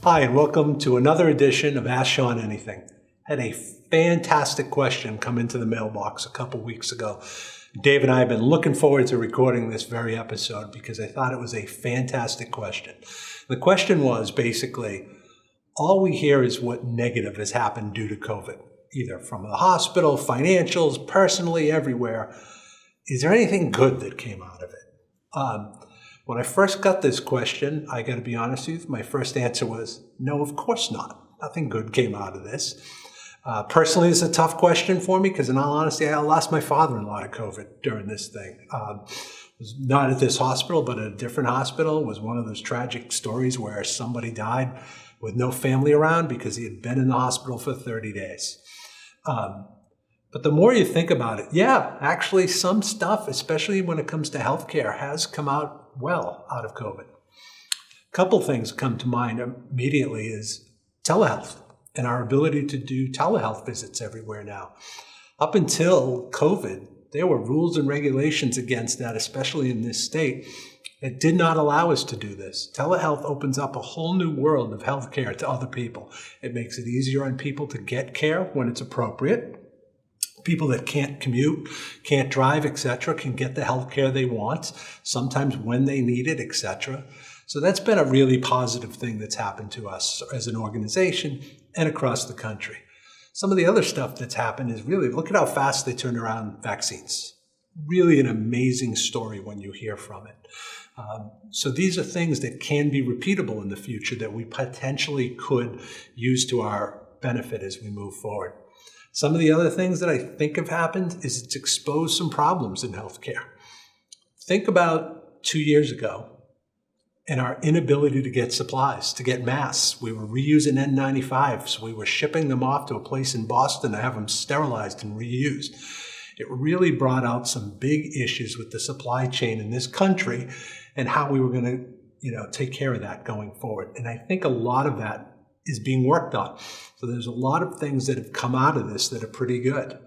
Hi, and welcome to another edition of Ask Sean Anything. Had a fantastic question come into the mailbox a couple weeks ago. Dave and I have been looking forward to recording this very episode because I thought it was a fantastic question. The question was basically, all we hear is what negative has happened due to COVID, either from the hospital, financials, personally, everywhere. Is there anything good that came out of it? When I first got this question, I got to be honest with you, my first answer was, no, of course not. Nothing good came out of this. Personally, it's a tough question for me because in all honesty, I lost my father-in-law to COVID during this thing. Was not at this hospital, but at a different hospital. It was one of those tragic stories where somebody died with no family around because he had been in the hospital for 30 days. But the more you think about it, yeah, actually some stuff, especially when it comes to healthcare, has come out well out of COVID. A couple things come to mind immediately is telehealth and our ability to do telehealth visits everywhere now. Up until COVID, there were rules and regulations against that, especially in this state. It did not allow us to do this. Telehealth opens up a whole new world of healthcare to other people. It makes it easier on people to get care when it's appropriate. People that can't commute, can't drive, etc., can get the health care they want, sometimes when they need it, etc. So that's been a really positive thing that's happened to us as an organization and across the country. Some of the other stuff that's happened is really, look at how fast they turned around vaccines. Really an amazing story when you hear from it. So these are things that can be repeatable in the future that we potentially could use to our benefit as we move forward. Some of the other things that I think have happened is it's exposed some problems in healthcare. Think about 2 years ago and our inability to get supplies, to get masks. We were reusing N95s. We were shipping them off to a place in Boston to have them sterilized and reused. It really brought out some big issues with the supply chain in this country and how we were going to, take care of that going forward. And I think a lot of that is being worked on. So there's a lot of things that have come out of this that are pretty good.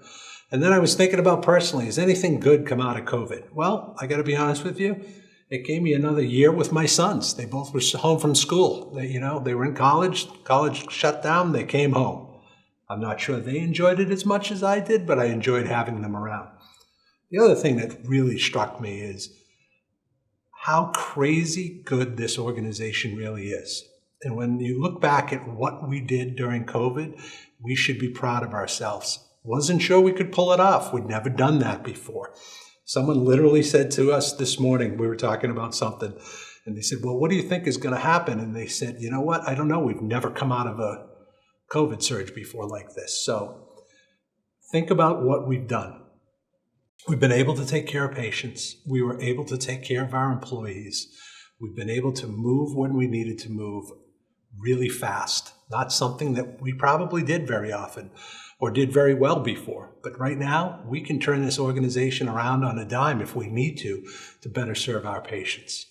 And then I was thinking about personally, has anything good come out of COVID? Well, I got to be honest with you. It gave me another year with my sons. They both were home from school. They were in college. College shut down. They came home. I'm not sure they enjoyed it as much as I did, but I enjoyed having them around. The other thing that really struck me is how crazy good this organization really is. And when you look back at what we did during COVID, we should be proud of ourselves. Wasn't sure we could pull it off. We'd never done that before. Someone literally said to us this morning, we were talking about something, and they said, well, what do you think is going to happen? And they said, you know what? I don't know. We've never come out of a COVID surge before like this. So think about what we've done. We've been able to take care of patients. We were able to take care of our employees. We've been able to move when we needed to move really fast. Not something that we probably did very often or did very well before. But right now, we can turn this organization around on a dime if we need to better serve our patients.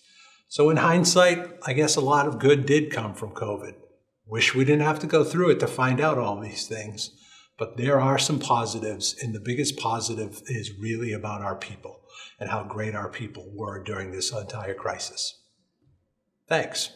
So in hindsight, I guess a lot of good did come from COVID. Wish we didn't have to go through it to find out all these things. But there are some positives, and the biggest positive is really about our people and how great our people were during this entire crisis. Thanks.